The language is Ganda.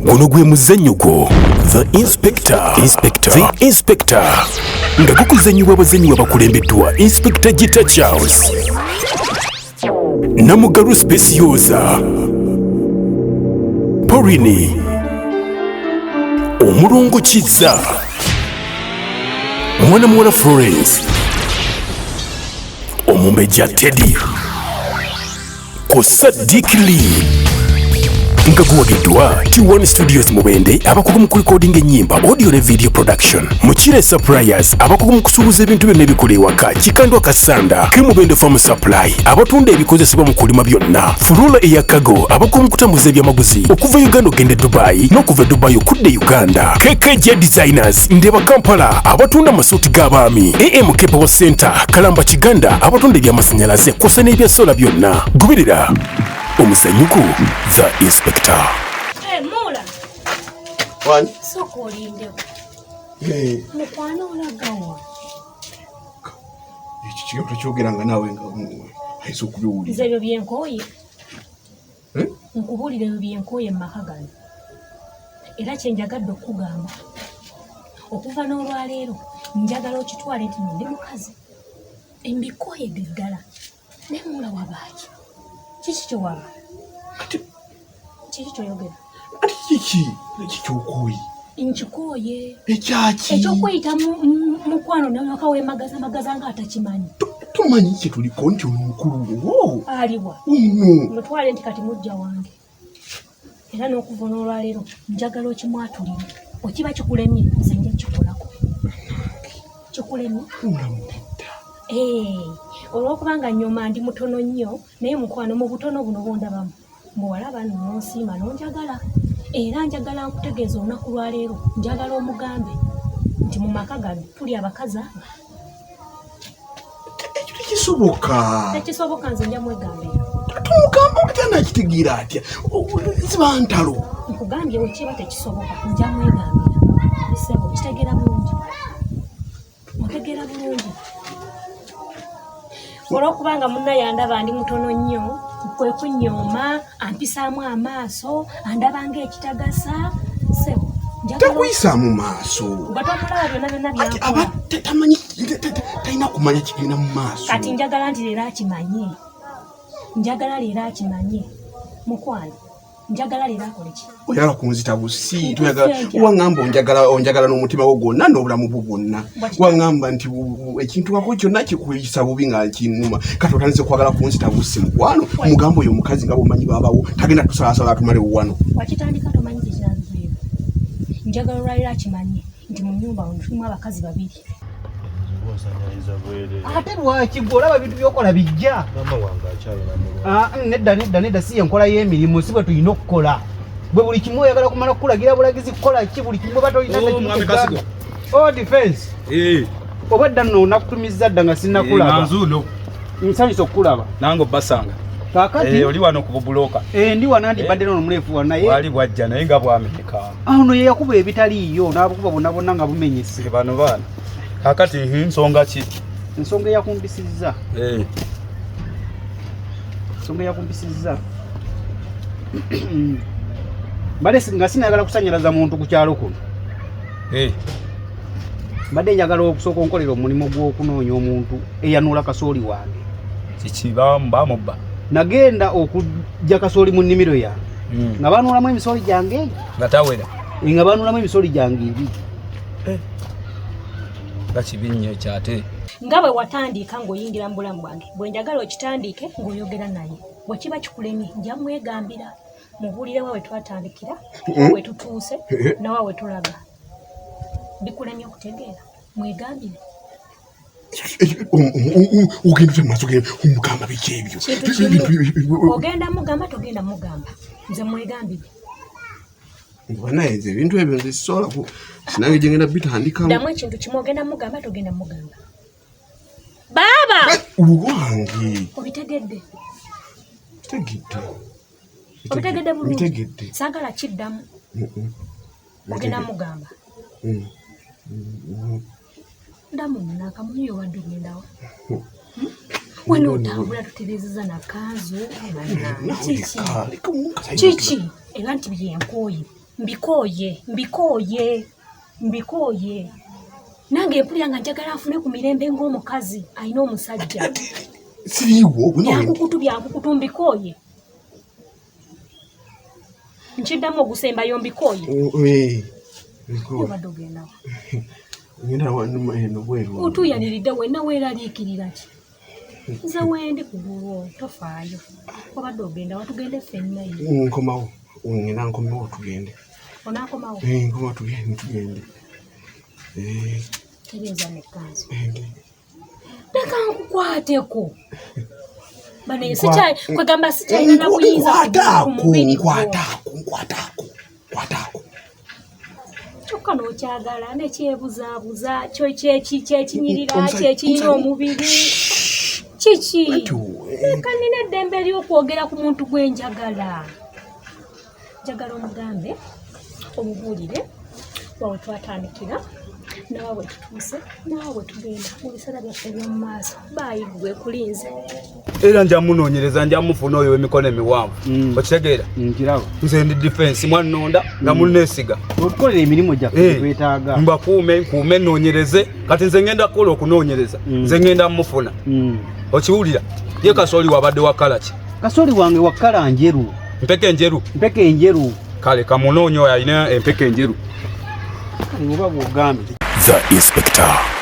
Guno gwe muzannyo gwo The Inspector. The Inspector. Nga gukuzannyibwa abazannyi abakulembeddwa Inspector Gita Charles, Namugaru Speciosa, Porini, Omulongo Kizza, Mwana Muwala Florence, Omumbejja Teddy, Kosa Dick Lee. Nga guwagiddwa T1 Studios Mubende abakugu mu recording ennyimba, audio ne video production. Mukire Suppliers abakugu mu kusuubuza ebintu byonna ebikola ewaka. Kikandwa Kasanda ke Mubende Farm Supply abatunda ebikozesebwa mu kulima byonna. Furula eya Kago abakugu mu kutambuza ebyamaguzi okuva Uganda ogende Dubai n'okuva Dubai okudde Uganda. KKJ Designers Ndeba Kampala abatunda amasuuti g'abaami. AMK Power Center Kalamba Kiganda abatunda ebyamasannyalaze kw'ossa n'ebyasola byonna. Goberera omuzannyo gwo The Inspector. Mula. Wani? Soko olindeko. Mukwano olagawa. Ekyo kigambo kyogeranga naawe nga ayinza okubiwulira. Nze ebyo byenkooye. Nkubuulira ebyo byenkooye mu maka gano. Era kye njagadde okugamba. Okuva n'olwaleero njagala okitwale nti ndi mukazi. Embikooye ddala. Ne Mula wabaaki. Kiki kyowaba? Kiki kyoyogera? Ati kiki kyokooye? Nkikooye. Ekyaki? Ekyokweyita mukwano nakawemagaza nga atakimanyi. Tumanyi kye tuliko nti oli mukulu. Aliwa. Mutwale nti kati mujja wange. Era n'okuva n'olwaleero njagala okimwatulire. Okiba kikulemye nze nja kikolako. Kikulemye? Olw'okubanga nnyoma ndi mutono nnyo naye mukwano mu butono buno bondabamu muwala bano nonsiima nonjagala era njagala nkutegeeza olunaku lwaleero njagala omugambe nti mu maka gano tuli abakazi abo. Ekyo tekisoboka. Tekisoboka, nze nja mwegambira. Tumugamba otya nakitegeera atya? Ziba ntalo. Nkugambye bwe kiba tekisoboka nja mwegambira. Sebo kitegeera bulungi. Otegeera bulungi. Olw'okubanga munna yandaba ndi mutono nnyo kwe kunyooma ampisaamu amaaso andaba ng'ekitagasa. Sebo takuyisaamu maaso. Batomulaba byonna byakola. Aba tamanyi talina kumanya kigenda mu maaso. Kati njagala nti leero akimanye. Njagala leero akimanye. Mukwano njagala leero akole ki? Oyagala kunzita busi. Wangamba onjagala n'omutima gwo gwonna n'obulamu bwo bwonna. Wangamba nti ekintu kako kyonna kikuyisa bubi nga kinuma. Kati otandise kwagala kunzita busi mukwano. Mugambo oyo omukazi nga bw'omanyi baabawo tagenda tusalaasala atumalewo wano. Wakitandika tomanyi kyekiranzuyeyo. Njagala olwaliro akimanye nti mu nnyumba ono tulimu abakazi babiri. Ate lwaki gwe olaba ebintu by'okola bijja? Nedda si enkola y'emirimu si bwe tulina okukola. Bwe buli kimu oyagala kumala kukulagira bulagizi kukola ki buli kimu bwe batolina defense. Oba edda nno nakutumizza dda nga sinnakulaba. Nsanyusa okukulaba. Nange obbasanga. Kaakati oli wano ku bubuloka. Ndi wano ndibadde n'omuleefu wa naye. Wali bwajja naye nga bwamenyeka. Ono ye yakuba ebitaliiyo n'abukuba bonna nga bumenyese. Bano baana. Kaakati nsonga ki? Ensonga eyakumbisizza. Ensonga eyakumbisizza. Mbadde nga sinayagala kusanyalaza muntu ku kyalo kuno. Mbadde njagala okusooka onkolera omulimu gw'okunoonya omuntu eyanuula kasooli wange. Kiki bamubba? Nagenda okujja kasooli mu nnimiro yange. Nga banuulamu emisooli gyange. Nga tawera? Nga banuulamu emisooli gyange ebiri. Bakibinnya ekyate. Nga bwe watandika ng'oyingira mu bulamu bwange bwe njagala okitandike ng'oyogera naye bwe kiba kikulemye nja mwegambira mubuulire wa we twatandikira we tutuuse nawa we tulaga. Bikulemye okutegeera mwegambire. Ogenda mu maaso omugamba biki ebyo? Ogenda mugamba togenda mugamba nze mwegambire. Naye nze ebintu ebyo nze sisobola sinange gye ngenda bitandikamu. Ddamu ekintu kimu ogenda mugamba togenda mugamba. Baaba! Uwange. Obitegedde? Obitegedde bulungi? Saagala kiddamu. Ogenda mugamba. Ndamu nakamunyo wadde ogendawa. Wano otambula tutereezezza na kanzu. Kiki? Era nti byenkooye. mbikooye nange empulira nga njagala afune ku mirembe ng'omukazi alina omusajja siriiwo byankukutu mbikooye nkiddamu ogusembayo mbikooye obadde ogendawo otuyaniridde wenna weeraliikirira ki nze wendi ku lulwo tofaayo obadde ogendawo tugende ffenna nkomawo ngenda nkomewo tugende onankomawo nkomawo tugende tereeza nekkanzu leka nkukwateko bane kwegamba sikyalina na buyinza ku mubiri nkwatako kyokka n'okyagala nekyebuzaabuza kyo kyekinyirira kyekirina omubiri kiki leka nina eddembe ery'okwogera ku muntu gwe njagala omugambe omubuulire wawe twatandikira nawe tutuuse nawe tugenda mu biseera byaffe eby'omu maaso baayi gwe kulinze era njamunoonyereza njamufuna oyo w'emikono emiwanvu okitegeera nze ndi defense mwannonda nga munneesiga okukolera emirimu gyaffe twetaaga mbakuume nkuume nnoonyereze kati nze ngenda kukola okunoonyereza nze ngenda mufuna okiwulira ye kasooli wabadde wakala ki kasooli wange wakala njeru mpeke enjeru kale kamunoonyo oyo alina empeke enjeru oba bw'ogambye The Inspector.